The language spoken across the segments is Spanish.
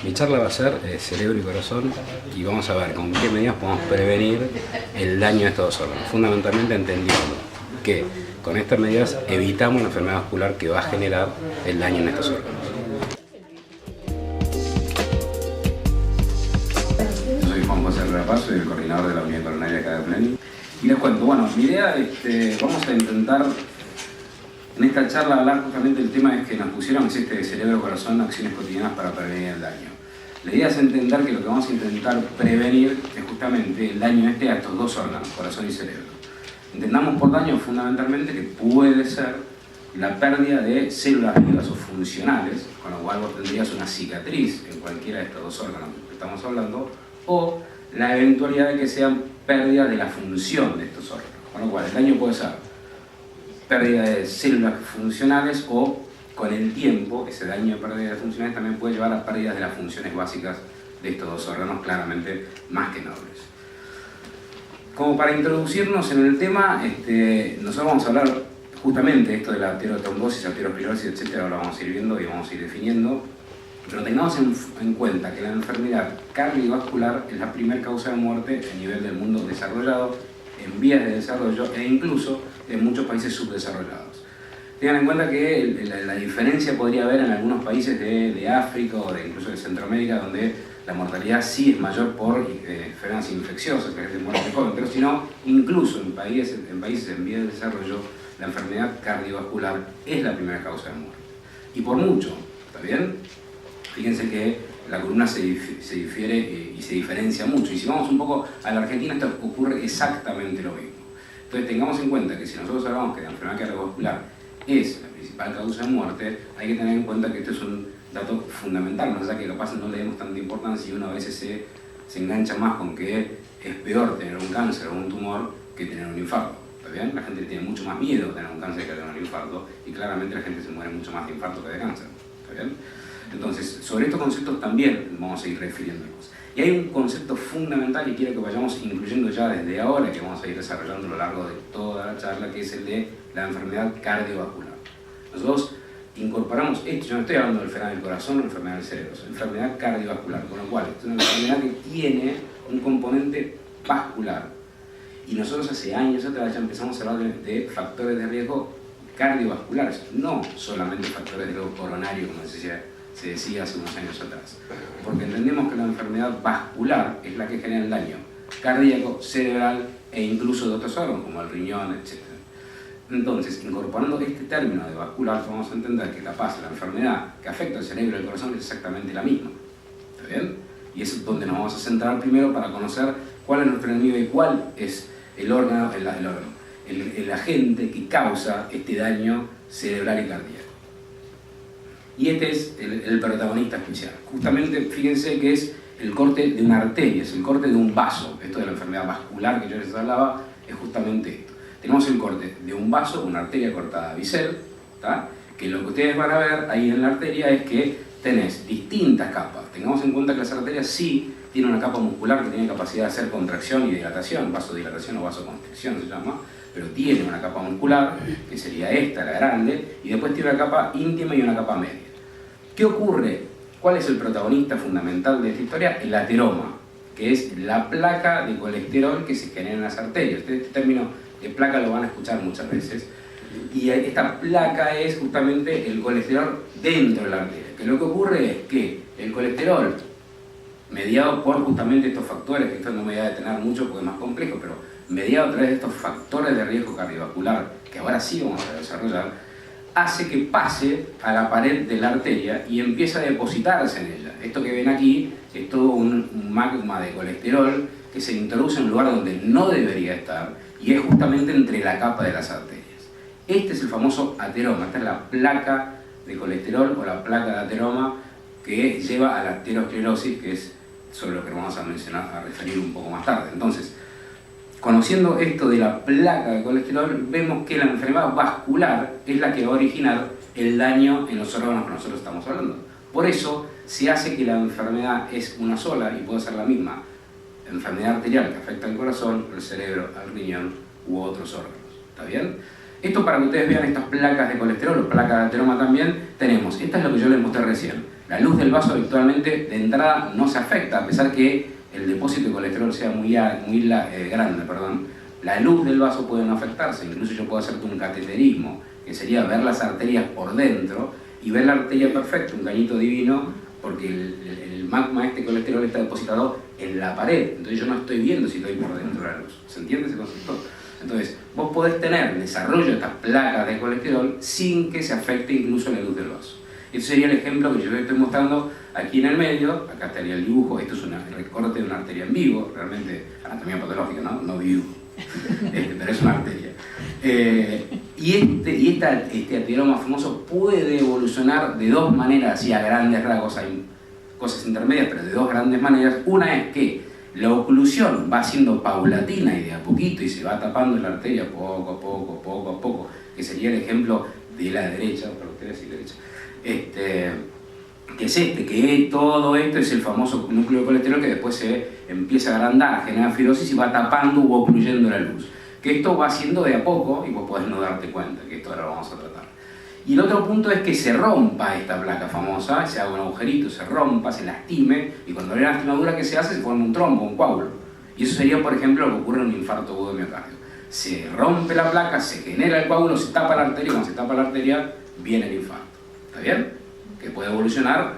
Mi charla va a ser cerebro y corazón y vamos a ver con qué medidas podemos prevenir el daño de estos dos órganos. Fundamentalmente entendiendo que con estas medidas evitamos la enfermedad vascular que va a generar el daño en estos órganos. Yo soy Juan José Herrera, soy el coordinador de la unidad coronaria de Planning. Y les cuento, bueno, mi idea, vamos a intentar en esta charla hablar justamente del tema es que nos pusieron cerebro-corazón, acciones cotidianas para prevenir el daño. La idea es entender que lo que vamos a intentar prevenir es justamente el daño a estos dos órganos, corazón y cerebro. Entendamos por daño fundamentalmente que puede ser la pérdida de células vivas o funcionales, con lo cual vos tendrías una cicatriz en cualquiera de estos dos órganos que estamos hablando, o la eventualidad de que sean pérdidas de la función de estos órganos, con lo cual el daño puede ser pérdida de células funcionales o, con el tiempo, ese daño de pérdida de funcionales también puede llevar a pérdidas de las funciones básicas de estos dos órganos, claramente más que nobles. Como para introducirnos en el tema, nosotros vamos a hablar justamente de esto de la arteriotrombosis, arteriosclerosis, etc. Ahora vamos a ir viendo y vamos a ir definiendo, pero tengamos en cuenta que la enfermedad cardiovascular es la primera causa de muerte a nivel del mundo desarrollado, en vías de desarrollo e incluso en muchos países subdesarrollados. Tengan en cuenta que la diferencia podría haber en algunos países de África o incluso de Centroamérica, donde la mortalidad sí es mayor por enfermedades infecciosas, que es muerte joven, pero si no, incluso en países en vías de desarrollo, la enfermedad cardiovascular es la primera causa de muerte. Y por mucho, ¿está bien? Fíjense que la columna se difiere y se diferencia mucho. Y si vamos un poco a la Argentina, esto ocurre exactamente lo mismo. Entonces tengamos en cuenta que si nosotros hablamos que la enfermedad cardiovascular es la principal causa de muerte, hay que tener en cuenta que esto es un dato fundamental, no es que capaz no le demos tanta importancia y uno a veces se engancha más con que es peor tener un cáncer o un tumor que tener un infarto. ¿Está bien? La gente tiene mucho más miedo de tener un cáncer que de tener un infarto y claramente la gente se muere mucho más de infarto que de cáncer. ¿Está bien? Entonces, sobre estos conceptos también vamos a ir refiriéndonos. Y hay un concepto fundamental y quiero que vayamos incluyendo ya desde ahora, que vamos a ir desarrollando a lo largo de toda la charla, que es el de la enfermedad cardiovascular. Nosotros incorporamos esto, yo no estoy hablando de enfermedad del corazón o enfermedad del cerebro, es enfermedad cardiovascular, con lo cual es una enfermedad que tiene un componente vascular. Y nosotros hace años atrás ya empezamos a hablar de factores de riesgo cardiovasculares, no solamente factores de riesgo coronario, como se decía hace unos años atrás, porque entendemos que la enfermedad vascular es la que genera el daño cardíaco, cerebral e incluso de otros órganos como el riñón, etc. Entonces, incorporando este término de vascular, vamos a entender que capaz la enfermedad que afecta al cerebro y al corazón es exactamente la misma. ¿Está bien? Y eso es donde nos vamos a centrar primero para conocer cuál es nuestro enemigo y cuál es el agente que causa este daño cerebral y cardíaco. Y este es el protagonista especial. Justamente, fíjense que es el corte de una arteria, es el corte de un vaso. Esto de la enfermedad vascular que yo les hablaba es justamente esto. Tenemos el corte de un vaso, una arteria cortada a bisel, ¿tá? Que lo que ustedes van a ver ahí en la arteria es que tenés distintas capas. Tengamos en cuenta que las arterias sí tienen una capa muscular que tiene capacidad de hacer contracción y dilatación, vasodilatación o vasoconstricción se llama, pero tiene una capa muscular, que sería esta, la grande, y después tiene una capa íntima y una capa media. ¿Qué ocurre? ¿Cuál es el protagonista fundamental de esta historia? El ateroma, que es la placa de colesterol que se genera en las arterias. Este término de placa lo van a escuchar muchas veces. Y esta placa es justamente el colesterol dentro de la arteria. Que lo que ocurre es que el colesterol, mediado por justamente estos factores, que esto no me voy a detener mucho porque es más complejo, pero mediado a través de estos factores de riesgo cardiovascular, que ahora sí vamos a desarrollar, hace que pase a la pared de la arteria y empieza a depositarse en ella. Esto que ven aquí es todo un magma de colesterol que se introduce en un lugar donde no debería estar y es justamente entre la capa de las arterias. Este es el famoso ateroma, esta es la placa de colesterol o la placa de ateroma que lleva a la arteriosclerosis, que es sobre lo que vamos a referir un poco más tarde. Entonces, conociendo esto de la placa de colesterol, vemos que la enfermedad vascular es la que va a originar el daño en los órganos que nosotros estamos hablando. Por eso se hace que la enfermedad es una sola y puede ser la misma enfermedad arterial que afecta al corazón, al cerebro, al riñón u otros órganos. ¿Está bien? Esto para que ustedes vean estas placas de colesterol o placas de ateroma también tenemos. Esta es lo que yo les mostré recién. La luz del vaso habitualmente de entrada no se afecta, a pesar que el depósito de colesterol sea muy grande, perdón. La luz del vaso puede no afectarse, incluso yo puedo hacerte un cateterismo, que sería ver las arterias por dentro y ver la arteria perfecta, un cañito divino, porque el magma este colesterol está depositado en la pared, entonces yo no estoy viendo si estoy por dentro de la luz. ¿Se entiende ese concepto? Entonces, vos podés tener desarrollo de estas placas de colesterol sin que se afecte incluso la luz del vaso. Este sería el ejemplo que yo les estoy mostrando aquí en el medio. Acá estaría el dibujo. Esto es un recorte de una arteria en vivo, realmente anatomía patológica, no dibujo, pero es una arteria. Este ateroma famoso puede evolucionar de dos maneras, así a grandes rasgos. Hay cosas intermedias, pero de dos grandes maneras. Una es que la oclusión va siendo paulatina y de a poquito y se va tapando la arteria poco a poco, que sería el ejemplo de la derecha, para ustedes y derecha. Que es que todo esto es el famoso núcleo de colesterol que después se empieza a agrandar, genera fibrosis y va tapando u ocluyendo la luz. Que esto va haciendo de a poco y vos podés no darte cuenta, que esto ahora lo vamos a tratar. Y el otro punto es que se rompa esta placa famosa, se haga un agujerito, se rompa, se lastime, y cuando hay una lastimadura que se hace, se forma un trombo, un coágulo. Y eso sería, por ejemplo, lo que ocurre en un infarto agudo de miocardio. Se rompe la placa, se genera el coágulo, se tapa la arteria, y cuando se tapa la arteria, viene el infarto. ¿Está bien? Que puede evolucionar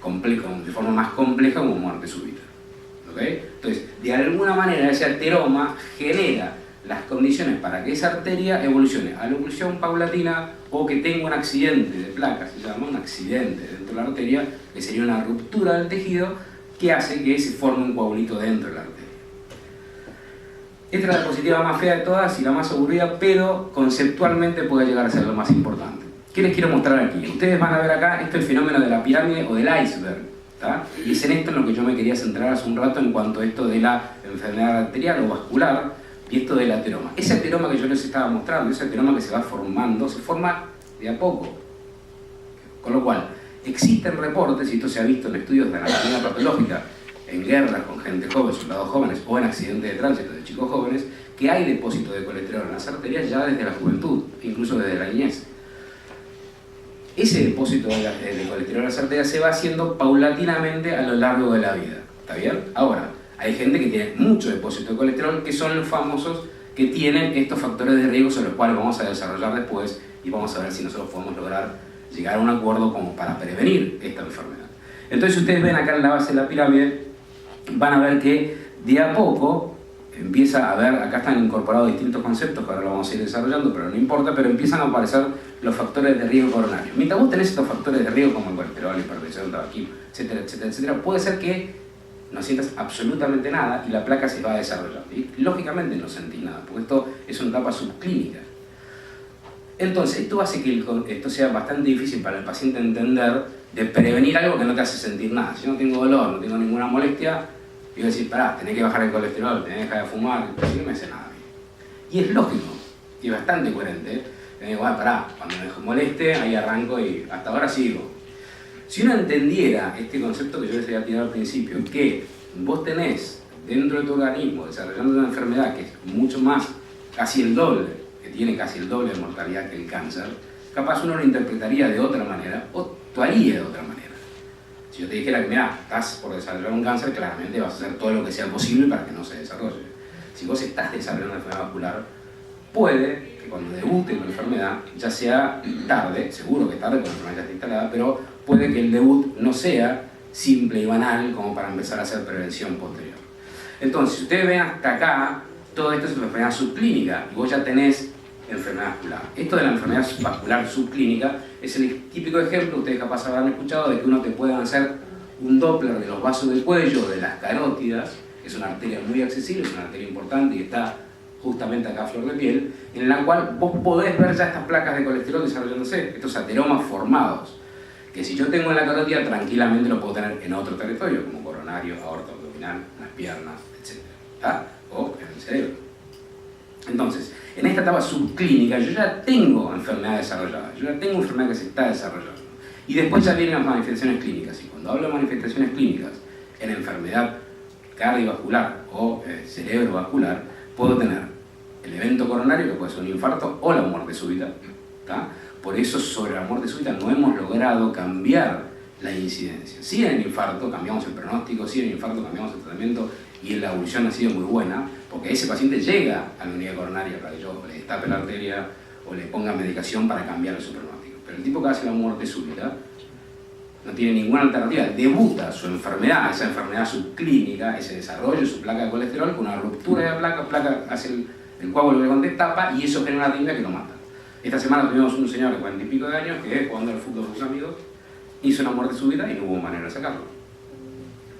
de forma más compleja como muerte súbita. ¿Okay? Entonces, de alguna manera, ese ateroma genera las condiciones para que esa arteria evolucione a la oclusión paulatina o que tenga un accidente de placa, se llama un accidente dentro de la arteria, que sería una ruptura del tejido que hace que se forme un coagulito dentro de la arteria. Esta es la diapositiva más fea de todas y la más aburrida, pero conceptualmente puede llegar a ser lo más importante. ¿Qué les quiero mostrar aquí? Ustedes van a ver acá, esto es el fenómeno de la pirámide o del iceberg, ¿tá? Y es en esto en lo que yo me quería centrar hace un rato en cuanto a esto de la enfermedad arterial o vascular y esto del ateroma. Ese ateroma que yo les estaba mostrando, ese ateroma que se va formando, se forma de a poco. Con lo cual, existen reportes, y esto se ha visto en estudios de anatomía patológica, en guerras con gente joven, soldados jóvenes, o en accidentes de tránsito de chicos jóvenes, que hay depósito de colesterol en las arterias ya desde la juventud, incluso desde la niñez. Ese depósito de colesterol en las arterias se va haciendo paulatinamente a lo largo de la vida. ¿Está bien? Ahora, hay gente que tiene mucho depósito de colesterol, que son los famosos que tienen estos factores de riesgo sobre los cuales vamos a desarrollar después y vamos a ver si nosotros podemos lograr llegar a un acuerdo como para prevenir esta enfermedad. Entonces, si ustedes ven acá en la base de la pirámide, van a ver que de a poco empieza a ver, acá están incorporados distintos conceptos que ahora lo vamos a ir desarrollando, pero no importa, pero empiezan a aparecer los factores de riesgo coronario. Mientras vos tenés estos factores de riesgo como el colesterol, hipertensión, tabaquismo, etcétera, etcétera, etcétera, puede ser que no sientas absolutamente nada y la placa se va a desarrollar. Y lógicamente no sentís nada, porque esto es una etapa subclínica. Entonces, esto hace que esto sea bastante difícil para el paciente entender de prevenir algo que no te hace sentir nada. Si no tengo dolor, no tengo ninguna molestia, yo voy a decir, pará, tenés que bajar el colesterol, tenés que dejar de fumar, no me hace nada. Y es lógico, y bastante coherente. Bueno, pará, cuando me moleste, ahí arranco y hasta ahora sigo. Si uno entendiera este concepto que yo les había tirado al principio, que vos tenés dentro de tu organismo desarrollando una enfermedad que es mucho más, casi el doble, que tiene casi el doble de mortalidad que el cáncer, capaz uno lo interpretaría de otra manera o tú haría de otra manera. Si yo te dijera que, mira, estás por desarrollar un cáncer, claramente vas a hacer todo lo que sea posible para que no se desarrolle. Si vos estás desarrollando una enfermedad vascular, puede que cuando debute la enfermedad, ya sea tarde, seguro que es tarde porque la enfermedad ya está instalada, pero puede que el debut no sea simple y banal como para empezar a hacer prevención posterior. Entonces, si ustedes ven hasta acá, todo esto es una enfermedad subclínica y vos ya tenés enfermedad vascular. Esto de la enfermedad vascular subclínica es el típico ejemplo, ustedes capaz habrán escuchado, de que uno te puede hacer un Doppler de los vasos del cuello, de las carótidas, que es una arteria muy accesible, es una arteria importante y está justamente acá a flor de piel, en la cual vos podés ver ya estas placas de colesterol desarrollándose, estos ateromas formados, que si yo tengo en la carótida tranquilamente lo puedo tener en otro territorio, como coronario, aorta abdominal, las piernas, etc. ¿Tá? O en el cerebro. Entonces, en esta etapa subclínica yo ya tengo enfermedad desarrollada, yo ya tengo enfermedad que se está desarrollando. Y después ya vienen las manifestaciones clínicas. Y cuando hablo de manifestaciones clínicas en enfermedad cardiovascular o cerebrovascular, puedo tener el evento coronario, que puede ser un infarto o la muerte súbita. ¿Tá? Por eso sobre la muerte súbita no hemos logrado cambiar la incidencia. Sí en el infarto cambiamos el pronóstico, sí en el infarto cambiamos el tratamiento y la evolución ha sido muy buena, porque ese paciente llega a la unidad coronaria para que yo le destape la arteria o le ponga medicación para cambiarle su pronóstico. Pero el tipo que hace la muerte súbita no tiene ninguna alternativa, debuta su enfermedad, esa enfermedad subclínica, ese desarrollo de su placa de colesterol con una ruptura de la placa hace el coágulo que le tapa y eso genera una arritmia que lo mata. Esta semana tuvimos un señor de 40 y pico de años que jugando al fútbol con sus amigos hizo una muerte súbita y no hubo manera de sacarlo.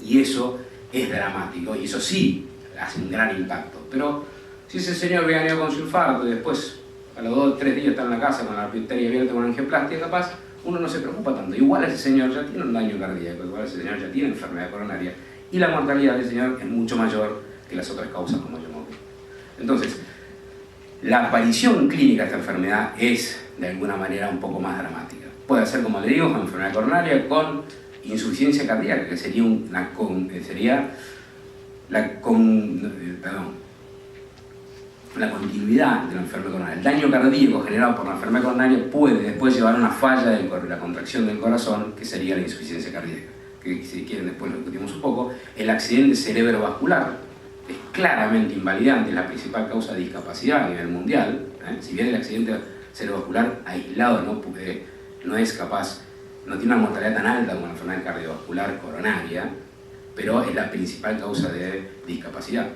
Y eso es dramático y eso sí hace un gran impacto. Pero si ese señor hubiera venido con su infarto y después a los 2 o 3 días está en la casa con la arteria abierta con angioplastia, capaz uno no se preocupa tanto. Igual ese señor ya tiene un daño cardíaco, igual ese señor ya tiene enfermedad coronaria y la mortalidad del señor es mucho mayor que las otras causas como yo hemos visto. Entonces, la aparición clínica de esta enfermedad es de alguna manera un poco más dramática. Puede ser, como le digo, con enfermedad coronaria, con insuficiencia cardíaca, que sería la continuidad de la enfermedad coronaria. El daño cardíaco generado por la enfermedad coronaria puede después llevar a una falla de la contracción del corazón, que sería la insuficiencia cardíaca, que si quieren después lo discutimos un poco. El accidente cerebrovascular es claramente invalidante, es la principal causa de discapacidad a nivel mundial. Si bien el accidente cerebrovascular aislado no es capaz, no tiene una mortalidad tan alta como la enfermedad cardiovascular coronaria, pero es la principal causa de discapacidad.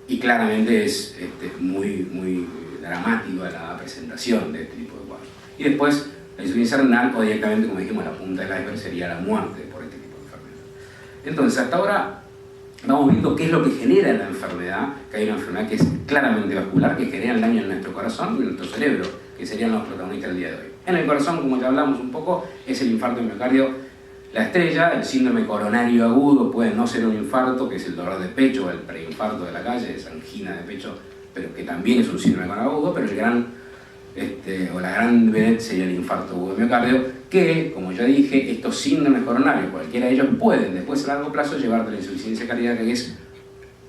Y claramente es muy dramático la presentación de este tipo de cuadros. Y después, la insuficiencia renal, o directamente, como dijimos, la punta del iceberg sería la muerte por este tipo de enfermedad. Entonces, hasta ahora vamos viendo qué es lo que genera la enfermedad, que hay una enfermedad que es claramente vascular, que genera el daño en nuestro corazón y en nuestro cerebro, que serían los protagonistas del día de hoy. En el corazón, como ya hablamos un poco, es el infarto de miocardio, la estrella, el síndrome coronario agudo, puede no ser un infarto, que es el dolor de pecho o el preinfarto de la calle, es angina de pecho, pero que también es un síndrome coronario agudo, pero la gran vedette sería el infarto agudo de miocardio, que, como ya dije, estos síndromes coronarios, cualquiera de ellos, pueden después a largo plazo llevarte a la insuficiencia cardíaca, que es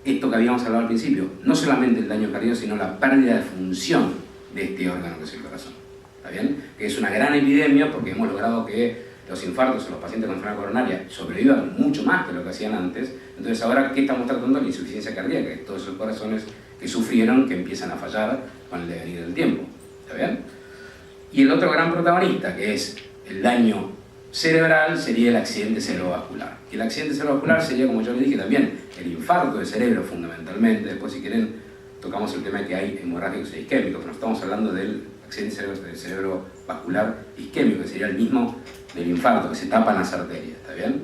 esto que habíamos hablado al principio, no solamente el daño cardíaco, sino la pérdida de función de este órgano que es el corazón. ¿Está bien? Que es una gran epidemia porque hemos logrado que los infartos en los pacientes con enfermedad coronaria sobrevivan mucho más que lo que hacían antes. Entonces ahora, ¿qué estamos tratando? La insuficiencia cardíaca, que es todos esos corazones que sufrieron, que empiezan a fallar con el devenir del tiempo. ¿Está bien? Y el otro gran protagonista, que es el daño cerebral, sería el accidente cerebrovascular. Y el accidente cerebrovascular sería, como yo le dije, también el infarto de cerebro fundamentalmente. Después, si quieren, tocamos el tema de que hay hemorrágicos e isquémicos, pero estamos hablando del accidente cerebrovascular isquémico, que sería el mismo del infarto, que se tapan las arterias. ¿Está bien?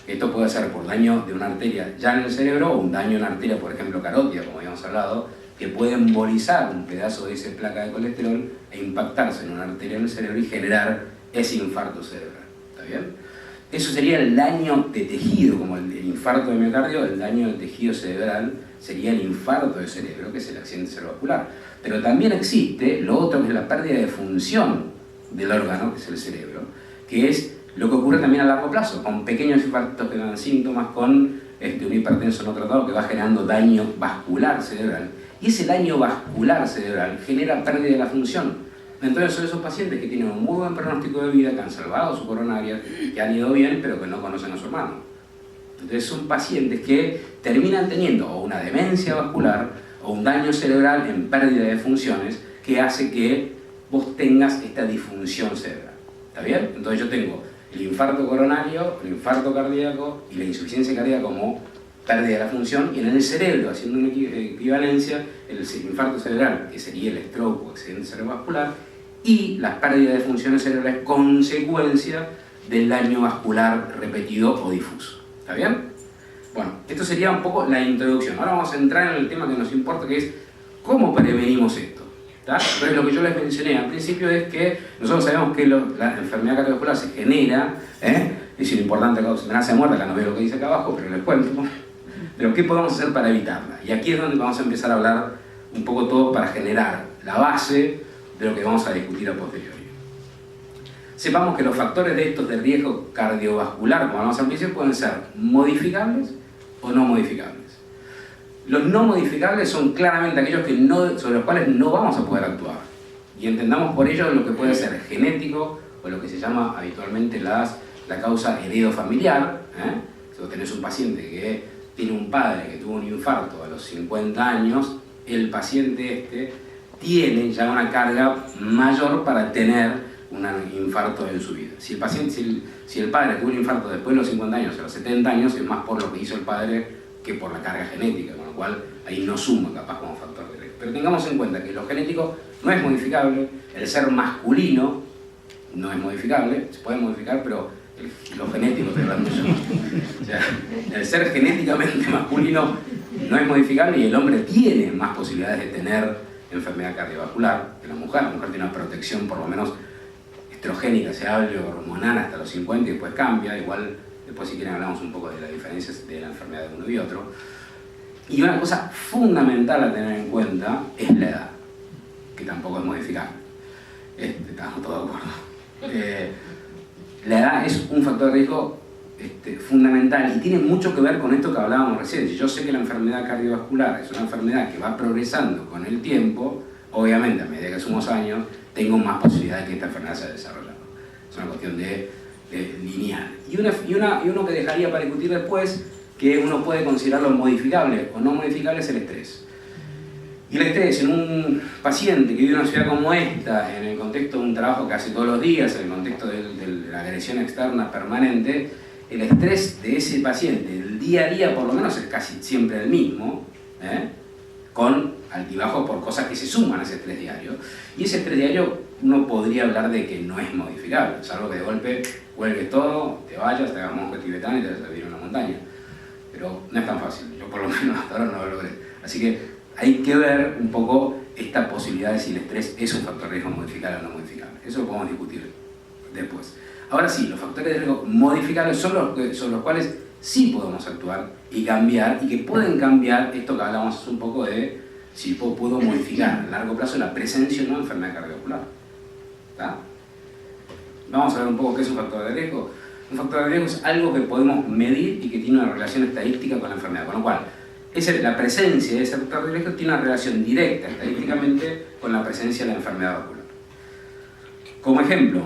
Esto puede ser por daño de una arteria ya en el cerebro o un daño en una arteria, por ejemplo, carótida, como habíamos hablado, que puede embolizar un pedazo de esa placa de colesterol e impactarse en una arteria en el cerebro y generar ese infarto cerebral. ¿Está bien? Eso sería el daño de tejido, como el infarto de miocardio, el daño del tejido cerebral sería el infarto de cerebro, que es el accidente cerebrovascular. Pero también existe lo otro, que es la pérdida de función del órgano, que es el cerebro, que es lo que ocurre también a largo plazo, con pequeños infartos que dan síntomas, con un hipertenso no tratado que va generando daño vascular cerebral. Y ese daño vascular cerebral genera pérdida de la función. Entonces son esos pacientes que tienen un muy buen pronóstico de vida, que han salvado su coronaria, que han ido bien, pero que no conocen a su hermano. Entonces son pacientes que terminan teniendo o una demencia vascular o un daño cerebral en pérdida de funciones que hace que vos tengas esta disfunción cerebral. ¿Está bien? Entonces yo tengo el infarto coronario, el infarto cardíaco y la insuficiencia cardíaca como pérdida de la función, y en el cerebro, haciendo una equivalencia, el infarto cerebral, que sería el stroke o accidente cerebrovascular, y las pérdidas de funciones cerebrales consecuencia del daño vascular repetido o difuso. ¿Está bien? Bueno, esto sería un poco la introducción. Ahora vamos a entrar en el tema que nos importa, que es cómo prevenimos esto. Entonces, lo que yo les mencioné al principio es que nosotros sabemos que la enfermedad cardiovascular se genera, es lo importante, la amenaza de muerte, acá no veo lo que dice acá abajo, pero les cuento, pero ¿qué podemos hacer para evitarla? Y aquí es donde vamos a empezar a hablar un poco todo para generar la base de lo que vamos a discutir a posteriori. Sepamos que los factores de estos de riesgo cardiovascular, como hablamos al principio, pueden ser modificables o no modificables. Los no modificables son claramente aquellos que sobre los cuales no vamos a poder actuar. Y entendamos por ello lo que puede ser genético o lo que se llama habitualmente la causa heredofamiliar. Si vos tenés un paciente que tiene un padre que tuvo un infarto a los 50 años, el paciente tiene ya una carga mayor para tener un infarto en su vida. Si el padre tuvo un infarto después de los 50 años, a los 70 años, es más por lo que hizo el padre que por la carga genética, con lo cual ahí no suma capaz como factor de riesgo. Pero tengamos en cuenta que lo genético no es modificable, el ser masculino no es modificable, se puede modificar, pero lo genético estoy hablando yo. O sea, el ser genéticamente masculino no es modificable y el hombre tiene más posibilidades de tener enfermedad cardiovascular que la mujer. La mujer tiene una protección por lo menos estrogénica, se habla, hormonal hasta los 50 y después cambia. Igual, después si quieren hablamos un poco de las diferencias de la enfermedad de uno y otro. Y una cosa fundamental a tener en cuenta es la edad, que tampoco es modificable. Estamos todos de acuerdo. La edad es un factor de riesgo fundamental y tiene mucho que ver con esto que hablábamos recién. Si yo sé que la enfermedad cardiovascular es una enfermedad que va progresando con el tiempo, obviamente a medida que sumamos años, tengo más posibilidades de que esta enfermedad se haya desarrollado. Es una cuestión de lineal. Y uno que dejaría para discutir después, que uno puede considerarlo modificable o no modificable, es el estrés. Y el estrés en un paciente que vive en una ciudad como esta, en el contexto de un trabajo que hace todos los días, en el contexto de la agresión externa permanente, el estrés de ese paciente, el día a día por lo menos es casi siempre el mismo, con altibajos por cosas que se suman a ese estrés diario. Y ese estrés diario uno podría hablar de que no es modificable, salvo que de golpe huelgues todo, te vayas, te hagas monje tibetano y te vas a vivir en una montaña. Pero no es tan fácil, yo por lo menos hasta ahora no lo logré. Así que hay que ver un poco esta posibilidad de si el estrés es un factor de riesgo modificable o no modificable. Eso lo podemos discutir después. Ahora sí, los factores de riesgo modificables son los cuales sí podemos actuar y cambiar, y que pueden cambiar esto que hablamos hace un poco de si puedo modificar a largo plazo la presencia o no de enfermedad cardiovascular. ¿Está? Vamos a ver un poco qué es un factor de riesgo. Un factor de riesgo es algo que podemos medir y que tiene una relación estadística con la enfermedad, con lo cual la presencia de ese factor de riesgo tiene una relación directa estadísticamente con la presencia de la enfermedad vascular. Como ejemplo,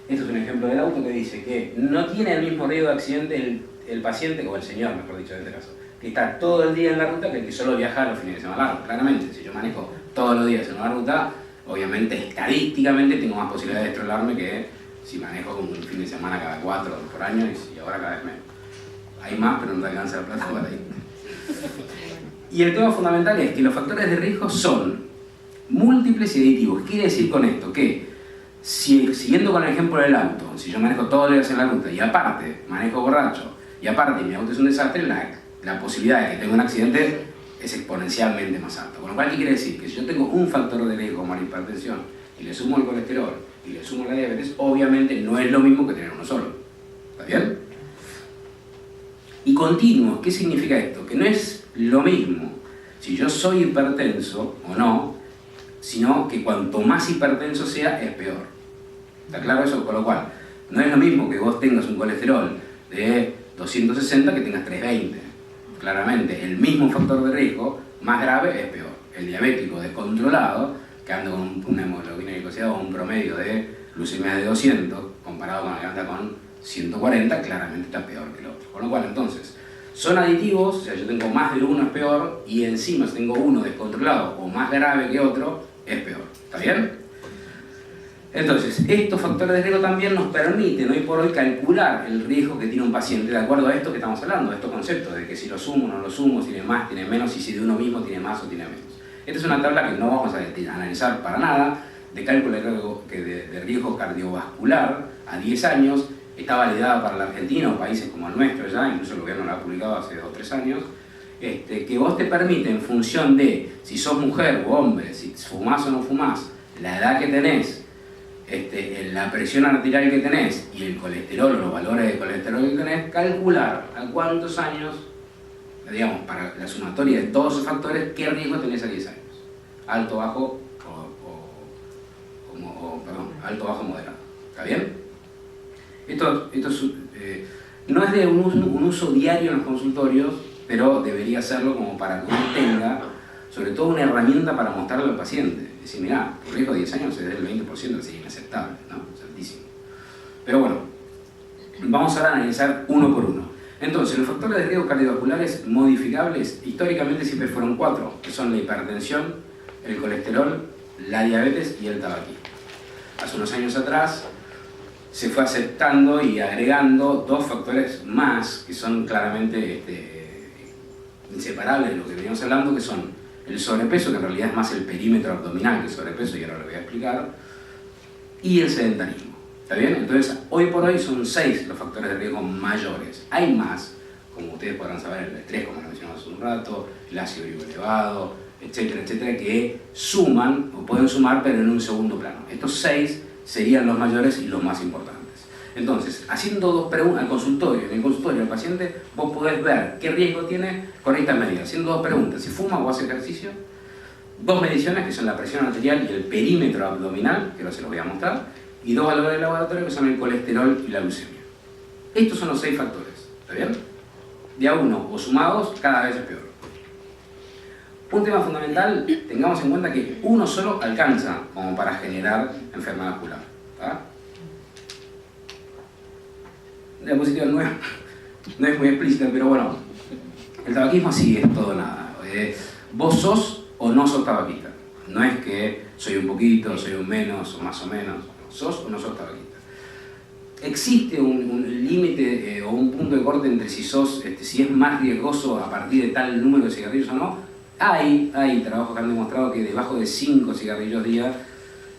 esto es un ejemplo del auto que dice que no tiene el mismo riesgo de accidente el paciente, o el señor, mejor dicho en este caso, que está todo el día en la ruta que el que solo viaja los fines de semana largos. Claramente, si yo manejo todos los días en una ruta, obviamente estadísticamente tengo más posibilidades de estrolarme que si manejo un fin de semana cada 4 por año y ahora cada vez menos. Hay más, pero no te alcanza la plata para ir. Y el tema fundamental es que los factores de riesgo son múltiples y aditivos. ¿Qué quiere decir con esto? Que siguiendo con el ejemplo del auto, si yo manejo todos los días en la ruta y aparte manejo borracho y aparte mi auto es un desastre, la posibilidad de que tenga un accidente es exponencialmente más alta. Con lo cual, ¿qué quiere decir? Que si yo tengo un factor de riesgo como la hipertensión y le sumo el colesterol y le sumo la diabetes, obviamente no es lo mismo que tener uno solo. ¿Está bien? Y continuo, ¿qué significa esto? Que no es lo mismo si yo soy hipertenso o no, sino que cuanto más hipertenso sea, es peor. ¿Está claro eso? Con lo cual, no es lo mismo que vos tengas un colesterol de 260 que tengas 320. Claramente, el mismo factor de riesgo, más grave, es peor. El diabético descontrolado, que anda con una hemoglobina glicosilada o un promedio de glucemia de 200, comparado con el que anda con 140, claramente está peor que el otro. Con lo cual, entonces, son aditivos, o sea, yo tengo más de uno es peor, y encima si tengo uno descontrolado o más grave que otro, es peor. ¿Está bien? Entonces, estos factores de riesgo también nos permiten hoy por hoy calcular el riesgo que tiene un paciente de acuerdo a esto que estamos hablando, de estos conceptos, de que si lo sumo o no lo sumo, si tiene más, tiene menos, y si de uno mismo tiene más o tiene menos. Esta es una tabla que no vamos a analizar para nada, de cálculo de riesgo cardiovascular a 10 años, está validada para la Argentina o países como el nuestro ya, incluso el gobierno la ha publicado hace 2 o 3 años, que vos te permite en función de si sos mujer o hombre, si fumás o no fumás, la edad que tenés, la presión arterial que tenés y el colesterol o los valores de colesterol que tenés, calcular a cuántos años, digamos, para la sumatoria de todos esos factores, qué riesgo tenés a 10 años. Alto, bajo alto, bajo, moderado. ¿Está bien? Esto no es de un uso diario en los consultorios, pero debería hacerlo como para que uno tenga, sobre todo, una herramienta para mostrarle al paciente. Decir, mirá, el riesgo de 10 años es del 20%, es inaceptable, ¿no? Es altísimo. Pero bueno, vamos ahora a analizar uno por uno. Entonces, los factores de riesgo cardiovasculares modificables históricamente siempre fueron 4, que son la hipertensión, el colesterol, la diabetes y el tabaquismo. Hace unos años atrás se fue aceptando y agregando 2 factores más que son claramente inseparables de lo que veníamos hablando, que son el sobrepeso, que en realidad es más el perímetro abdominal que el sobrepeso, y ahora lo voy a explicar, y el sedentarismo. ¿Está bien? Entonces, hoy por hoy son 6 los factores de riesgo mayores. Hay más, como ustedes podrán saber, el estrés, como lo mencionamos hace un rato, el ácido úrico elevado, etcétera, etcétera, que suman, o pueden sumar, pero en un segundo plano. Estos 6 serían los mayores y los más importantes. Entonces, haciendo 2 preguntas al consultorio, en el consultorio del paciente, vos podés ver qué riesgo tiene con estas medidas. Haciendo 2 preguntas, si fuma o hace ejercicio, 2 mediciones, que son la presión arterial y el perímetro abdominal, que ahora se los voy a mostrar, y 2 valores de laboratorio, que son el colesterol y la glucemia. Estos son los 6 factores, ¿está bien? De a uno o sumados, cada vez es peor. Un tema fundamental, tengamos en cuenta que uno solo alcanza como para generar enfermedad vascular. ¿Tá? La diapositiva no es muy explícita, pero bueno, el tabaquismo sí es todo nada. Vos sos o no sos tabaquista. No es que soy un poquito, soy un menos o más o menos. Sos o no sos tabaquista. ¿Existe un límite o un punto de corte entre si sos, si es más riesgoso a partir de tal número de cigarrillos o no? Hay trabajos que han demostrado que debajo de 5 cigarrillos día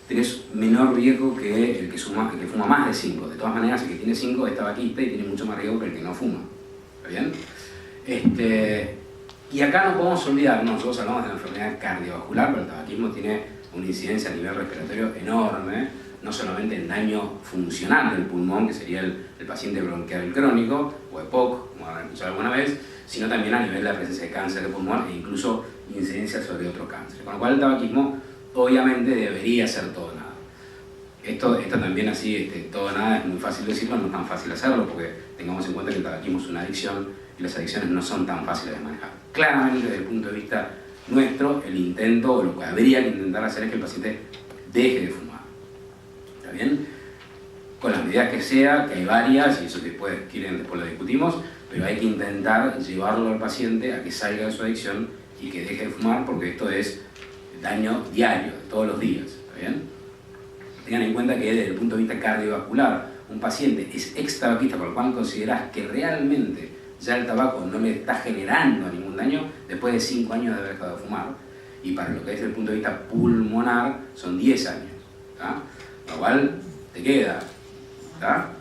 tenés menor riesgo que el que fuma más de 5. De todas maneras, el que tiene 5 es tabaquista y tiene mucho más riesgo que el que no fuma. ¿Está bien? Y acá no podemos olvidar, nosotros hablamos de la enfermedad cardiovascular, pero el tabaquismo tiene una incidencia a nivel respiratorio enorme, no solamente en daño funcional del pulmón, que sería el paciente bronquial crónico, o EPOC, como habrán escuchado alguna vez, sino también a nivel de la presencia de cáncer de pulmón e incluso incidencia sobre otro cáncer. Con lo cual el tabaquismo obviamente debería ser todo nada. Esto también así, todo nada es muy fácil decirlo, no es tan fácil hacerlo, porque tengamos en cuenta que el tabaquismo es una adicción y las adicciones no son tan fáciles de manejar. Claramente desde el punto de vista nuestro, el intento, o lo que habría que intentar hacer es que el paciente deje de fumar. ¿Está bien? Con las medidas que sea, que hay varias, y eso después lo discutimos, pero hay que intentar llevarlo al paciente a que salga de su adicción y que deje de fumar, porque esto es daño diario, de todos los días. ¿Está bien? Tengan en cuenta que desde el punto de vista cardiovascular, un paciente es ex-tabaquista, por lo cual considerás que realmente ya el tabaco no le está generando ningún daño después de 5 años de haber dejado de fumar, y para lo que es desde el punto de vista pulmonar son 10 años. ¿Tá? Lo cual te queda. ¿Tá?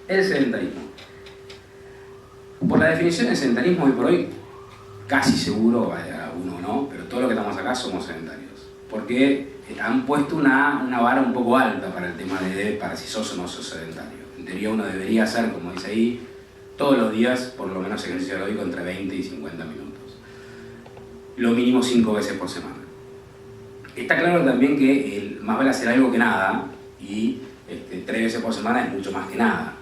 El sedentarismo. Por la definición de sedentarismo hoy por hoy, casi seguro, uno no, pero todos los que estamos acá somos sedentarios. Porque han puesto una vara un poco alta para el tema para si sos o no sos sedentario. En teoría uno debería hacer, como dice ahí, todos los días por lo menos ejercicio aeróbico entre 20 y 50 minutos. Lo mínimo 5 veces por semana. Está claro también que más vale hacer algo que nada, y 3 veces por semana es mucho más que nada.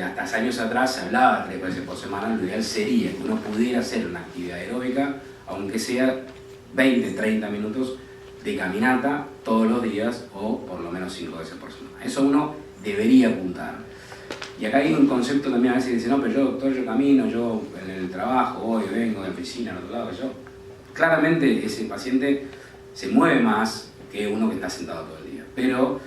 Hasta hace años atrás se hablaba de 3 veces por semana, lo ideal sería que uno pudiera hacer una actividad aeróbica, aunque sea 20, 30 minutos de caminata todos los días, o por lo menos 5 veces por semana. Eso uno debería apuntar. Y acá hay un concepto también a veces que dice, no, pero yo, doctor, yo camino, yo en el trabajo, voy, vengo de la oficina, al otro lado, yo. Claramente ese paciente se mueve más que uno que está sentado todo el día. Pero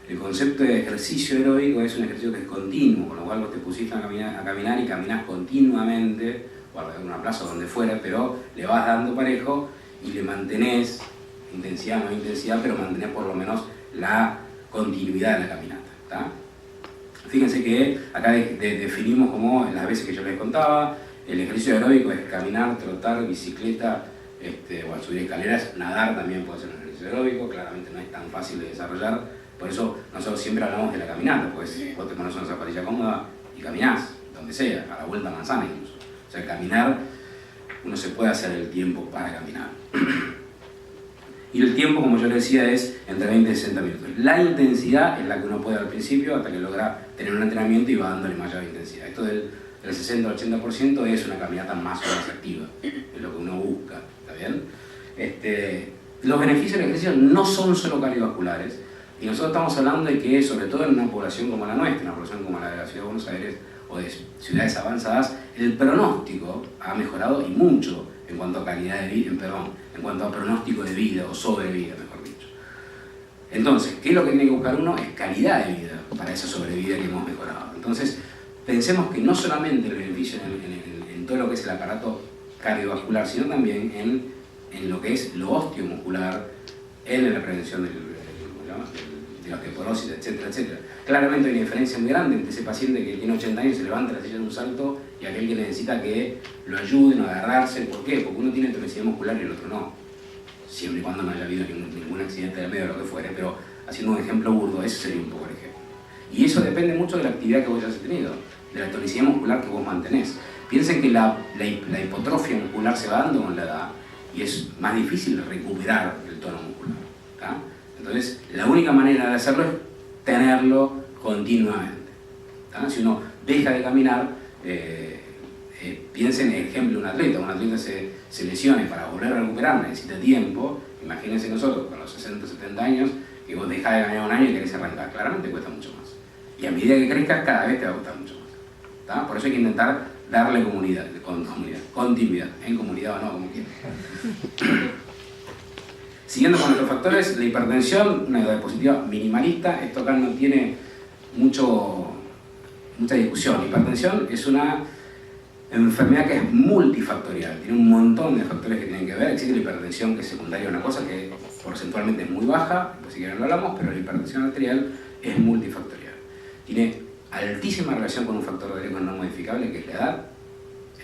el concepto de ejercicio aeróbico es un ejercicio que es continuo, con lo cual vos te pusiste a caminar y caminás continuamente, o en una plaza o donde fuera, pero le vas dando parejo y le mantenés, intensidad no intensidad, pero mantenés por lo menos la continuidad de la caminata. ¿Tá? Fíjense que acá definimos como las veces que yo les contaba, el ejercicio aeróbico es caminar, trotar, bicicleta, o subir escaleras, nadar también puede ser un ejercicio aeróbico, claramente no es tan fácil de desarrollar, por eso nosotros siempre hablamos de la caminata, pues vos te pones una zapatilla cómoda y caminás, donde sea, a la vuelta a manzana incluso. O sea, caminar, uno se puede hacer el tiempo para caminar. Y el tiempo, como yo le decía, es entre 20 y 60 minutos. La intensidad es la que uno puede al principio hasta que logra tener un entrenamiento y va dándole mayor intensidad. Esto del 60 al 80% es una caminata más o menos activa, es lo que uno busca, ¿está bien? Los beneficios del ejercicio no son solo cardiovasculares, y nosotros estamos hablando de que, sobre todo en una población como la nuestra, una población como la de la Ciudad de Buenos Aires o de ciudades avanzadas, el pronóstico ha mejorado y mucho en cuanto a calidad de vida, en cuanto a pronóstico de vida o sobrevida, mejor dicho. Entonces, ¿qué es lo que tiene que buscar uno? Es calidad de vida para esa sobrevida que hemos mejorado. Entonces, pensemos que no solamente el beneficio en todo lo que es el aparato cardiovascular, sino también en lo que es lo osteomuscular, en la prevención de la osteoporosis, etcétera, etcétera. Claramente hay una diferencia muy grande entre ese paciente que tiene 80 años y se levanta la silla de un salto y aquel que necesita que lo ayuden a agarrarse. ¿Por qué? Porque uno tiene tonicidad muscular y el otro no. Siempre y cuando no haya habido ningún accidente de medio o lo que fuere, pero haciendo un ejemplo burdo, ese sería un poco el ejemplo. Y eso depende mucho de la actividad que vos hayas tenido, de la tonicidad muscular que vos mantenés. Piensen que la hipotrofia muscular se va dando con la edad y es más difícil recuperar el tono muscular, ¿tá? Entonces, la única manera de hacerlo es tenerlo continuamente, ¿tá? Si uno deja de caminar, piensen en el ejemplo de un atleta se lesiona y para volver a recuperar necesita tiempo. Imagínense nosotros con los 60, 70 años, que vos dejás de caminar un año y querés arrancar, claramente cuesta mucho más. Y a medida que crezcas, cada vez te va a costar mucho más, ¿tá? Por eso hay que intentar darle continuidad, en comunidad o no, como quieran. Siguiendo con otros factores, la hipertensión, una diapositiva minimalista, esto acá no tiene mucha discusión. La hipertensión es una enfermedad que es multifactorial, tiene un montón de factores que tienen que ver. Existe la hipertensión que es secundaria a una cosa que porcentualmente es muy baja, pues si quieren lo hablamos, pero la hipertensión arterial es multifactorial. Tiene altísima relación con un factor de riesgo no modificable que es la edad.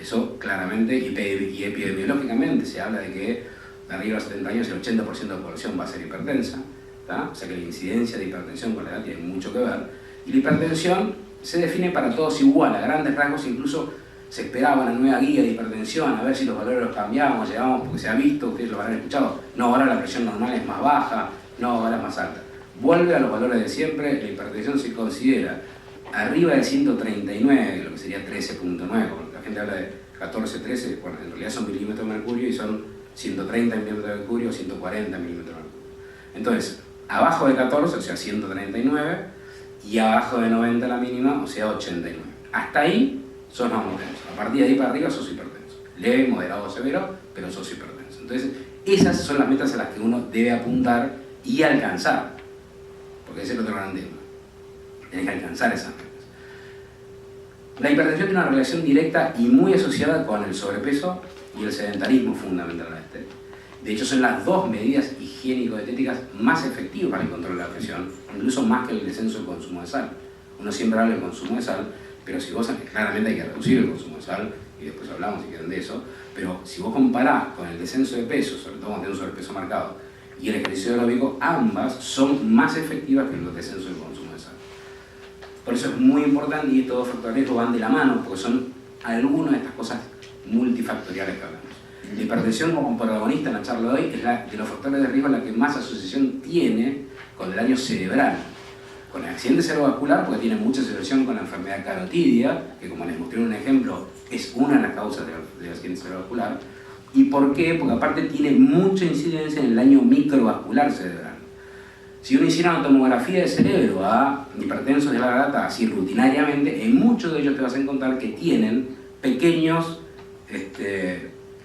Eso claramente y epidemiológicamente se habla de que de arriba de los 70 años el 80% de la población va a ser hipertensa, ¿tá? O sea que la incidencia de hipertensión con la edad tiene mucho que ver. Y la hipertensión se define para todos igual, a grandes rasgos. Incluso se esperaba una nueva guía de hipertensión, a ver si los valores los cambiamos, llegamos, porque se ha visto, ustedes lo habrán escuchado, no, ahora la presión normal es más baja, no, ahora es más alta. Vuelve a los valores de siempre. La hipertensión se considera arriba de 139, lo que sería 13.9, como la gente habla de 14, 13, bueno, en realidad son milímetros de mercurio y son 130 milímetros de mercurio o 140 milímetros de mercurio. Entonces, abajo de 14, o sea 139, y abajo de 90 la mínima, o sea 89. Hasta ahí sos no tenso. A partir de ahí para arriba sos hipertenso. Leve, moderado o severo, pero sos hipertenso. Entonces, esas son las metas a las que uno debe apuntar y alcanzar. Porque ese es el otro gran tema. Tenés que alcanzar esas metas. La hipertensión tiene una relación directa y muy asociada con el sobrepeso y el sedentarismo fundamentalmente. De hecho, son las dos medidas higiénico-dietéticas más efectivas para el control de la presión, incluso más que el descenso del consumo de sal. Uno siempre habla del consumo de sal, pero si vos, claramente hay que reducir el consumo de sal, y después hablamos si quieren de eso, pero si vos comparás con el descenso de peso, sobre todo cuando tenés un sobrepeso marcado, y el ejercicio aeróbico, ambas son más efectivas que el descenso del consumo de sal. Por eso es muy importante, y estos dos factores van de la mano, porque son algunas de estas cosas multifactoriales que hablamos. La hipertensión como protagonista en la charla de hoy es la de los factores de riesgo en la que más asociación tiene con el daño cerebral. Con el accidente cerebrovascular, porque tiene mucha asociación con la enfermedad carotidia, que como les mostré en un ejemplo, es una de las causas del accidente cerebrovascular. ¿Y por qué? Porque aparte tiene mucha incidencia en el daño microvascular cerebral. Si uno hiciera una tomografía de cerebro a hipertensos de larga data, así rutinariamente, en muchos de ellos te vas a encontrar que tienen pequeños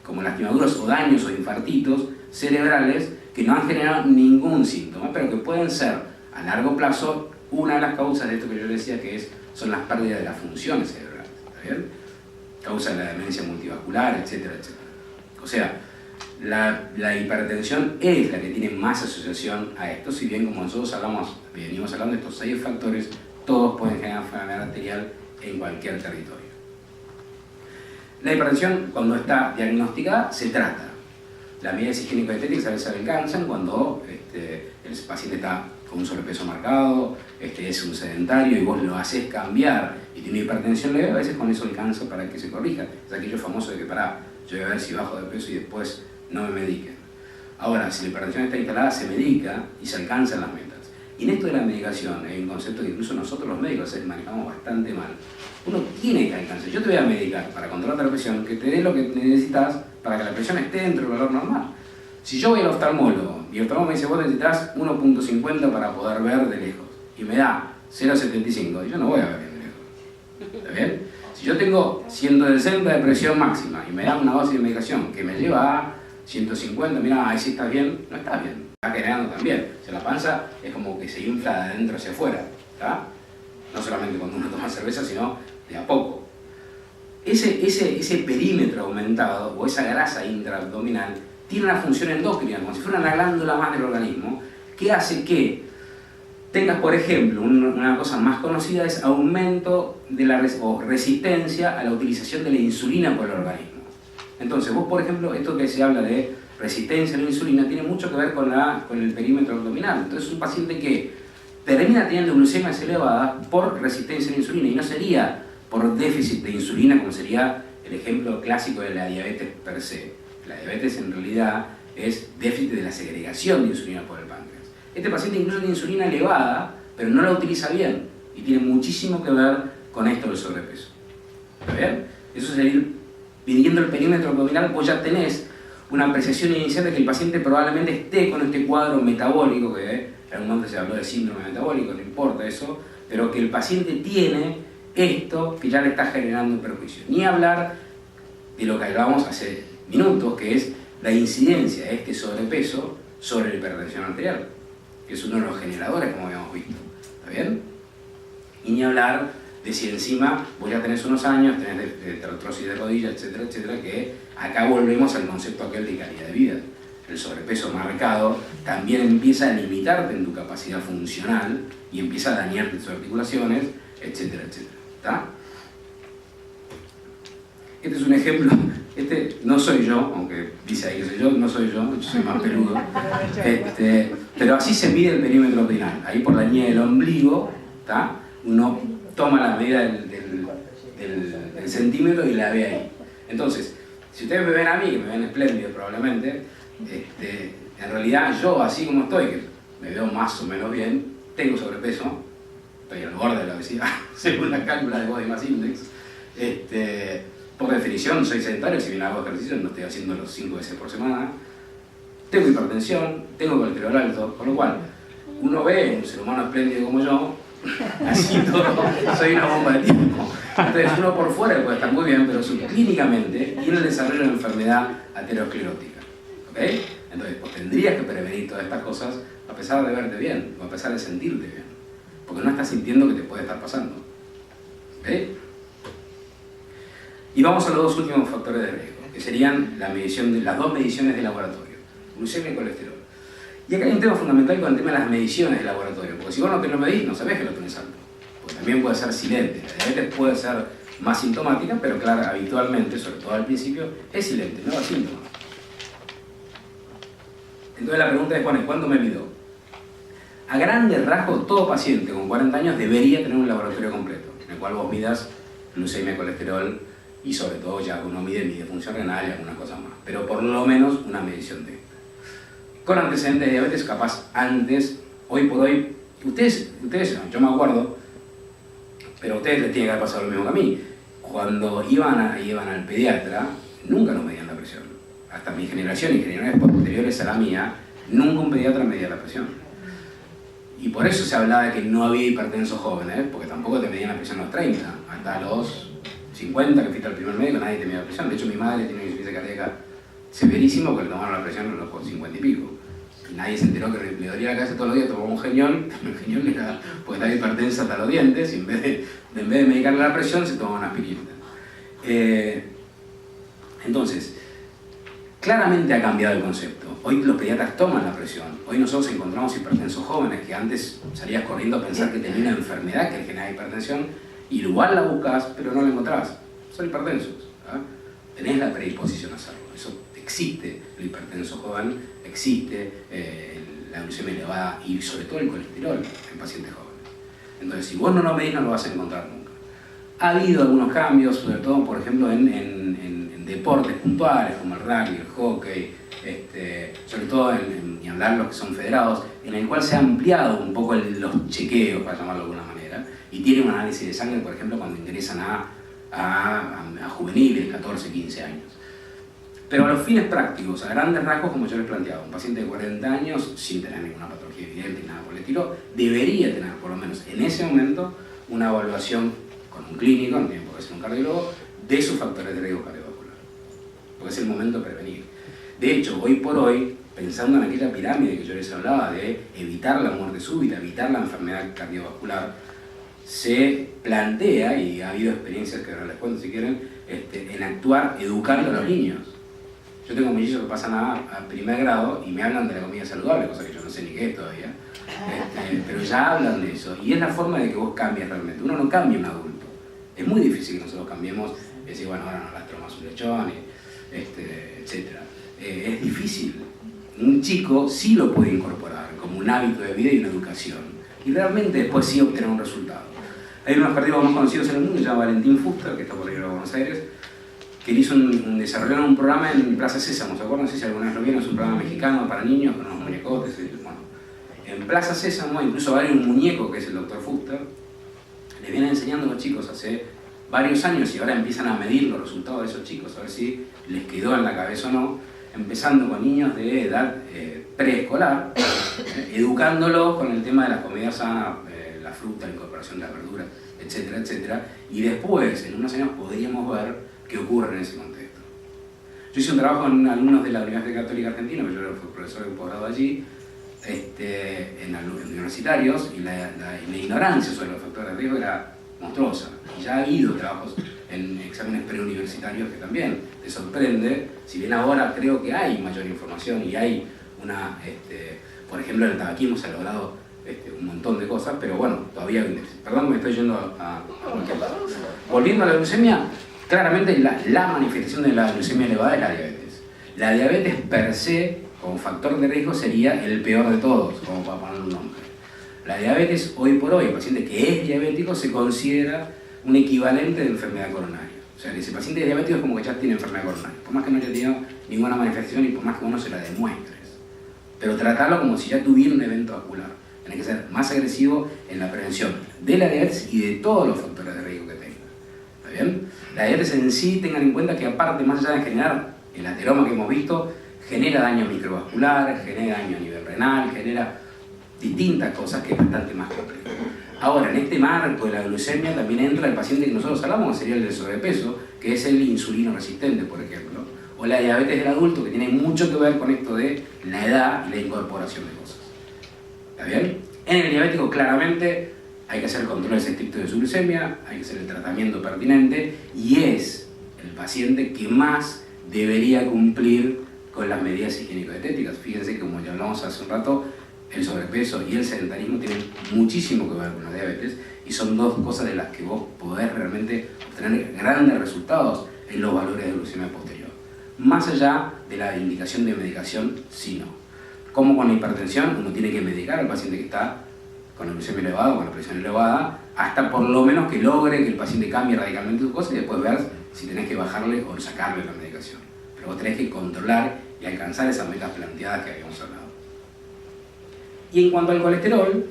como lastimaduras o daños o infartitos cerebrales que no han generado ningún síntoma, pero que pueden ser a largo plazo una de las causas de esto que yo decía, que son las pérdidas de las funciones cerebrales, ¿está bien? Causa de la demencia multivascular, etcétera, etcétera. O sea, la hipertensión es la que tiene más asociación a esto, si bien como nosotros venimos hablando de estos 6 factores, todos pueden generar enfermedad arterial en cualquier territorio. La hipertensión, cuando está diagnosticada, se trata. Las medidas higiénico-dietéticas a veces se alcanzan cuando el paciente está con un sobrepeso marcado, es un sedentario y vos lo haces cambiar y tiene hipertensión leve, a veces con eso alcanza para que se corrija. Es aquello famoso de que yo voy a ver si bajo de peso y después no me mediquen. Ahora, si la hipertensión está instalada, se medica y se alcanzan las metas. Y en esto de la medicación hay un concepto que incluso nosotros los médicos manejamos bastante mal. Uno tiene que alcanzar. Yo te voy a medicar para controlarte la presión, que te dé lo que necesitas para que la presión esté dentro del valor normal. Si yo voy al oftalmólogo y el oftalmólogo me dice, vos necesitas 1.50 para poder ver de lejos, y me da 0.75, yo no voy a ver de lejos. ¿Está bien? Si yo tengo 160 de presión máxima y me da una dosis de medicación que me lleva a 150, mira, ahí sí estás bien, no estás bien, está generando también. O sea, la panza es como que se infla de adentro hacia afuera, ¿está? No solamente cuando uno toma cerveza, sino de a poco. Ese perímetro aumentado, o esa grasa intraabdominal, tiene una función endocrina, como si fuera una glándula más del organismo, que hace que tengas, por ejemplo, una cosa más conocida es aumento de la o resistencia a la utilización de la insulina por el organismo. Entonces, vos, por ejemplo, esto que se habla de resistencia a la insulina tiene mucho que ver con el perímetro abdominal. Entonces, un paciente que termina teniendo glucemias elevadas por resistencia a la insulina, y no sería por déficit de insulina, como sería el ejemplo clásico de la diabetes per se. La diabetes en realidad es déficit de la segregación de insulina por el páncreas. Este paciente incluso tiene insulina elevada, pero no la utiliza bien, y tiene muchísimo que ver con esto del sobrepeso. ¿Está bien? Eso es ir midiendo el perímetro abdominal, vos ya tenés una apreciación inicial de que el paciente probablemente esté con este cuadro metabólico, que en algún momento se habló de síndrome metabólico, no importa eso, pero que el paciente tiene esto que ya le está generando un perjuicio. Ni hablar de lo que hablábamos hace minutos, que es la incidencia de este sobrepeso sobre la hipertensión arterial, que es uno de los generadores, como habíamos visto. ¿Está bien? Y ni hablar de si encima vos ya tenés unos años, tenés de artrosis de rodilla, etcétera, etcétera, que acá volvemos al concepto aquel de calidad de vida. El sobrepeso marcado también empieza a limitarte en tu capacidad funcional y empieza a dañarte tus articulaciones, etcétera, etcétera. ¿Está? Este es un ejemplo, este no soy yo, aunque dice ahí que soy yo, no soy yo soy más peludo. Pero así se mide el perímetro abdominal. Ahí por la línea del ombligo, ¿está? Uno toma la medida del centímetro y la ve ahí. Entonces, si ustedes me ven a mí, que me ven espléndido probablemente, en realidad yo, así como estoy, que me veo más o menos bien, tengo sobrepeso, estoy al borde de la obesidad, según la cálcula de Body Mass Index. Por definición soy sedentario, si bien hago ejercicio no estoy haciendo los 5 veces por semana. Tengo hipertensión, tengo colesterol alto, con lo cual uno ve un ser humano espléndido como yo, así todo, soy una bomba de tiempo. Entonces uno por fuera puede estar muy bien, pero subclínicamente tiene el desarrollo de una enfermedad aterosclerótica. ¿Ok? Entonces pues tendrías que prevenir todas estas cosas a pesar de verte bien, o a pesar de sentirte bien, porque no estás sintiendo que te puede estar pasando. ¿Ok? Y vamos a los dos últimos factores de riesgo, que serían las dos mediciones de laboratorio, glucemia y colesterol. Y acá hay un tema fundamental con el tema de las mediciones de laboratorio, porque si vos no te lo medís, no sabés que lo tenés alto. Porque también puede ser silente. La diabetes puede ser más sintomática, pero claro, habitualmente, sobre todo al principio, es silente, no da síntomas. Entonces la pregunta es, bueno, ¿cuándo me mido? A grandes rasgos, todo paciente con 40 años debería tener un laboratorio completo, en el cual vos midas glucemia, colesterol, y sobre todo ya uno mide función renal y algunas cosas más, pero por lo menos una medición de esta. Con antecedentes de diabetes, capaz antes, hoy por hoy, ustedes yo me acuerdo, pero a ustedes les tiene que haber pasado lo mismo que a mí. Cuando iban al pediatra, nunca nos medían la presión. Hasta mi generación y generaciones posteriores a la mía, nunca un pediatra medía la presión. Y por eso se hablaba de que no había hipertensos jóvenes, porque tampoco te medían la presión a los 30, hasta los 50, que fuiste al primer médico, nadie te medía la presión. De hecho, mi madre tiene una insuficiencia cardíaca severísima porque le tomaron la presión a los 50 y pico. Y nadie se enteró que le dolía la cabeza todos los días, tomaba un Geniol, el Geniol era, pues estaba hipertensa hasta los dientes, y en vez de medicarle la presión, se tomaba una aspirina. Entonces, claramente ha cambiado el concepto. Hoy los pediatras toman la presión. Hoy nosotros encontramos hipertensos jóvenes que antes salías corriendo a pensar que tenía una enfermedad que genera hipertensión, y igual la buscas, pero no la encontrás. Son hipertensos. Tenés la predisposición a hacerlo. Eso existe, el hipertenso joven existe, la glucemia elevada y sobre todo el colesterol en pacientes jóvenes. Entonces, si vos no lo medís, no lo vas a encontrar nunca. Ha habido algunos cambios, sobre todo, por ejemplo, en deportes puntuales como el rugby, el hockey, sobre todo ni hablar los que son federados, en el cual se ha ampliado un poco los chequeos, para llamarlo de alguna manera, y tiene un análisis de sangre, por ejemplo, cuando interesan a juveniles, 14, 15 años. Pero a los fines prácticos, a grandes rasgos, como yo les planteaba, un paciente de 40 años, sin tener ninguna patología evidente y nada por el estilo, debería tener, por lo menos en ese momento, una evaluación con un clínico, no tiene por qué ser un cardiólogo, de sus factores de riesgo cardiovascular. Porque es el momento de prevenir. De hecho, hoy por hoy, pensando en aquella pirámide que yo les hablaba de evitar la muerte súbita, evitar la enfermedad cardiovascular, se plantea, y ha habido experiencias que ahora les cuento si quieren, en actuar educando a los niños. Yo tengo mellizos que pasan a primer grado y me hablan de la comida saludable, cosa que yo no sé ni qué es todavía, pero ya hablan de eso. Y es la forma de que vos cambies realmente. Uno no cambia un adulto. Es muy difícil que nosotros cambiemos, decir, bueno, ahora no lastro más un lechón, etc. Es difícil. Un chico sí lo puede incorporar como un hábito de vida y una educación. Y realmente después sí obtener un resultado. Hay unos cardiólogos más conocidos en el mundo, se llama Valentín Fuster, que está por ir a Buenos Aires, que desarrollaron un programa en Plaza Sésamo, ¿se acuerdan? No sé si alguna vez lo vieron, es un programa mexicano para niños con unos muñecotes. Bueno, en Plaza Sésamo, incluso hay un muñeco que es el Dr. Fuster, le vienen enseñando a los chicos hace varios años y ahora empiezan a medir los resultados de esos chicos, a ver si les quedó en la cabeza o no, empezando con niños de edad preescolar, educándolos con el tema de las comidas sanas, la fruta, la incorporación de la verdura, etcétera, etcétera, y después, en unos años, podríamos ver qué ocurre en ese contexto. Yo hice un trabajo con alumnos de la Universidad Católica Argentina, porque yo era profesor de posgrado allí, en universitarios, y la ignorancia sobre los factores de riesgo era monstruosa. Y ya ha habido trabajos en exámenes preuniversitarios que también te sorprende, si bien ahora creo que hay mayor información y hay una, por ejemplo, en el tabaquismo se ha logrado un montón de cosas, pero bueno, todavía, perdón, me estoy yendo a cualquier lado. Volviendo a la glucemia, claramente la manifestación de la glucemia elevada es la diabetes. La diabetes per se, como factor de riesgo, sería el peor de todos, como para poner un nombre. La diabetes, hoy por hoy, el paciente que es diabético se considera un equivalente de enfermedad coronaria. O sea, ese paciente diabético es como que ya tiene enfermedad coronaria, por más que no haya tenido ninguna manifestación y por más que uno se la demuestres. Pero tratarlo como si ya tuviera un evento vascular. Tiene que ser más agresivo en la prevención de la diabetes y de todos los factores de riesgo que tenga. ¿Está bien? La diabetes en sí, tengan en cuenta que aparte, más allá de generar el ateroma que hemos visto, genera daño microvascular, genera daño a nivel renal, genera distintas cosas que es bastante más complejo. Ahora, en este marco de la glucemia también entra el paciente que nosotros hablamos, que sería el de sobrepeso, que es el insulino resistente, por ejemplo, o la diabetes del adulto, que tiene mucho que ver con esto de la edad y la incorporación de cosas. ¿Está bien? En el diabético, claramente, hay que hacer controles estrictos de su glucemia, hay que hacer el tratamiento pertinente, y es el paciente que más debería cumplir con las medidas higiénico-dietéticas. Fíjense que, como ya hablamos hace un rato, el sobrepeso y el sedentarismo tienen muchísimo que ver con la diabetes y son dos cosas de las que vos podés realmente obtener grandes resultados en los valores de glucemia posterior. Más allá de la indicación de medicación, sí no. Como con la hipertensión, uno tiene que medicar al paciente que está con la glucemia elevada o con la presión elevada, hasta por lo menos que logre que el paciente cambie radicalmente sus cosas y después ver si tenés que bajarle o sacarle la medicación. Pero vos tenés que controlar y alcanzar esas metas planteadas que habíamos hablado. Y en cuanto al colesterol,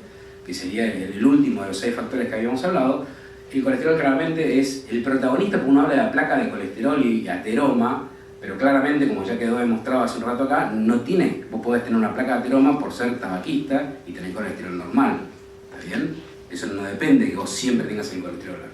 que sería el último de los 6 factores que habíamos hablado, el colesterol claramente es el protagonista, porque uno habla de la placa de colesterol y ateroma, pero claramente, como ya quedó demostrado hace un rato acá, vos podés tener una placa de ateroma por ser tabaquista y tener colesterol normal. ¿Está bien? Eso no depende de que vos siempre tengas el colesterol alto.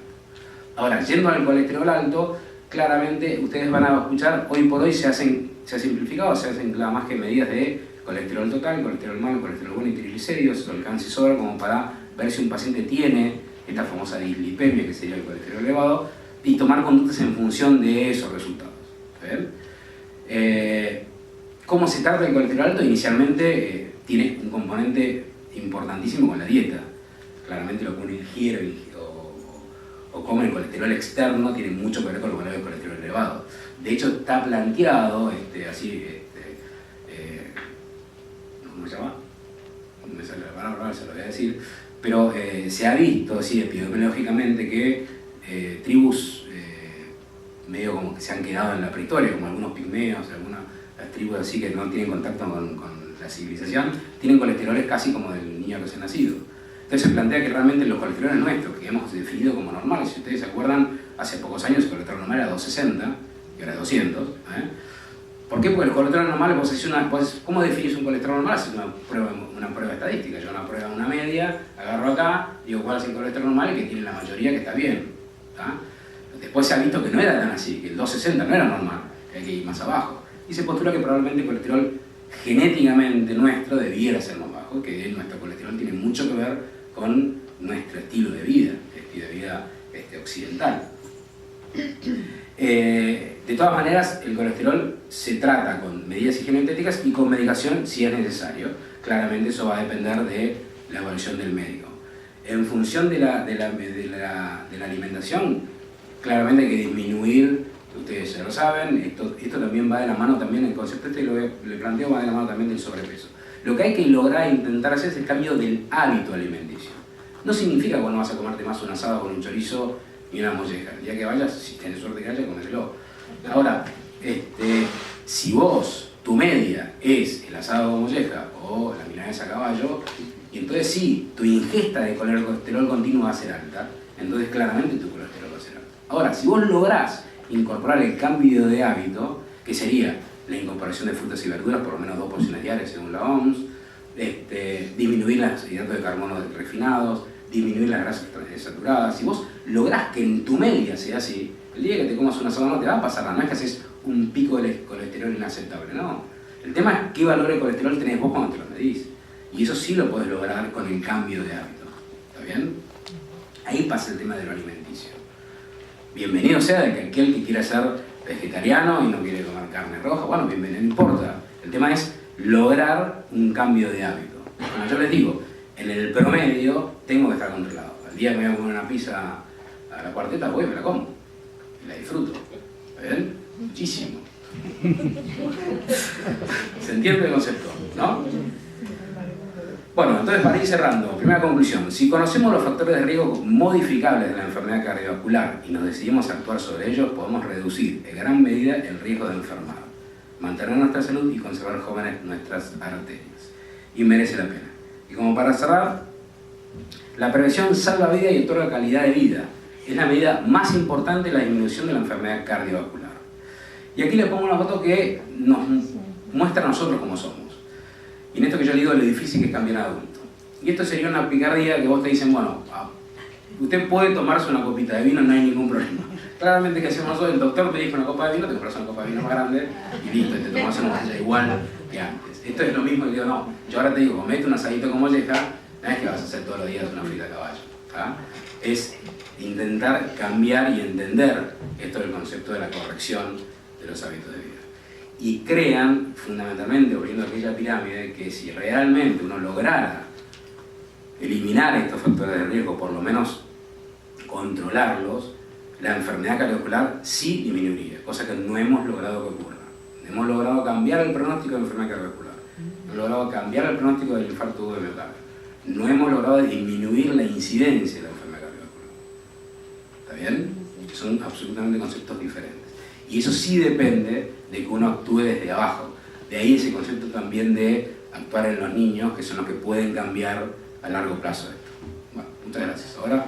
Ahora, yendo al colesterol alto, claramente ustedes van a escuchar, hoy por hoy se ha simplificado, se hacen nada más que medidas de colesterol total, colesterol malo, colesterol bueno y triglicéridos, lo alcance y sobra como para ver si un paciente tiene esta famosa dislipemia, que sería el colesterol elevado, y tomar conductas en función de esos resultados. ¿Cómo se trata el colesterol alto? Inicialmente tiene un componente importantísimo con la dieta. Claramente lo que uno ingiere o come, el colesterol externo tiene mucho que ver con los valores de colesterol elevado. De hecho, está planteado ¿cómo se llama? No me sale la palabra, se lo voy a decir, pero se ha visto así epidemiológicamente que tribus medio como que se han quedado en la prehistoria, como algunos pigmeos, algunas tribus así que no tienen contacto con la civilización, tienen colesteroles casi como del niño recién nacido. Entonces se plantea que realmente los colesteroles nuestros, que hemos definido como normales, si ustedes se acuerdan, hace pocos años el colesterol normal era 260 y ahora 200. ¿Por qué? Porque el colesterol normal, ¿cómo definís un colesterol normal? Haces una prueba estadística. Yo una media, agarro acá, digo cuál es el colesterol normal y que tiene la mayoría que está bien. Después se ha visto que no era tan así, que el 260 no era normal, que hay que ir más abajo. Y se postula que probablemente el colesterol genéticamente nuestro debiera ser más bajo, que nuestro colesterol tiene mucho que ver con nuestro estilo de vida occidental. De todas maneras, el colesterol se trata con medidas higiénico-dietéticas y con medicación si es necesario. Claramente eso va a depender de la evaluación del médico. En función de la alimentación, claramente hay que disminuir, ustedes ya lo saben, esto también va de la mano, también el concepto le planteo, va de la mano también del sobrepeso. Lo que hay que lograr intentar hacer es el cambio del hábito alimenticio. No significa que no vas a comerte más un asado con un chorizo y una molleja. El día que vayas, si tienes suerte que haya, comételo. Ahora, si vos, tu media es el asado con molleja o la milanesa a caballo, y entonces sí, tu ingesta de colesterol continuo va a ser alta, entonces claramente tu colesterol va a ser alto. Ahora, si vos lográs incorporar el cambio de hábito, que sería la incorporación de frutas y verduras, por lo menos 2 porciones diarias según la OMS, disminuir los hidratos de carbono refinados, disminuir las grasas saturadas. Si vos lográs que en tu media sea así, el día que te comas una asado no te va a pasar nada, no es que haces un pico de colesterol inaceptable, no. El tema es qué valor de colesterol tenés vos cuando te lo medís. Y eso sí lo podés lograr con el cambio de hábito. ¿Está bien? Ahí pasa el tema de lo alimenticio. Bienvenido sea de que aquel que quiera ser vegetariano y no quiere comer carne roja, bueno, bienvenido, no importa. El tema es lograr un cambio de hábito. Como yo les digo, en el promedio tengo que estar controlado. El día que me voy a comer una pizza a la cuarteta, voy y me la como. Y la disfruto. ¿Ven? Muchísimo. ¿Se entiende el concepto? ¿No? Bueno, entonces para ir cerrando, primera conclusión. Si conocemos los factores de riesgo modificables de la enfermedad cardiovascular y nos decidimos a actuar sobre ellos, podemos reducir en gran medida el riesgo de enfermar, mantener nuestra salud y conservar jóvenes nuestras arterias. Y merece la pena. Y como para cerrar, la prevención salva vida y otorga calidad de vida. Es la medida más importante en la disminución de la enfermedad cardiovascular. Y aquí les pongo una foto que nos muestra a nosotros cómo somos. Y en esto que yo digo, lo difícil que es cambiar a adulto. Y esto sería una picardía que vos te dicen, bueno, usted puede tomarse una copita de vino, no hay ningún problema. Claramente que hacemos hoy, el doctor te dijo una copa de vino, te compras una copa de vino más grande y listo, te tomas una botella igual que antes. Esto es lo mismo que digo, no, yo ahora te digo, comete un asadito con molleja, no es que vas a hacer todos los días una frita a caballo. ¿Tá? Es intentar cambiar y entender esto del concepto de la corrección de los hábitos de vida. Y crean, fundamentalmente, volviendo a aquella pirámide, que si realmente uno lograra eliminar estos factores de riesgo, por lo menos controlarlos, la enfermedad cardiovascular sí disminuiría, cosa que no hemos logrado que ocurra. Hemos logrado cambiar el pronóstico de la enfermedad cardiovascular, hemos logrado cambiar el pronóstico del infarto de miocardio, no hemos logrado disminuir la incidencia de la enfermedad cardiovascular. ¿Está bien? Son absolutamente conceptos diferentes. Y eso sí depende de que uno actúe desde abajo. De ahí ese concepto también de actuar en los niños, que son los que pueden cambiar a largo plazo esto. Bueno, muchas gracias. Ahora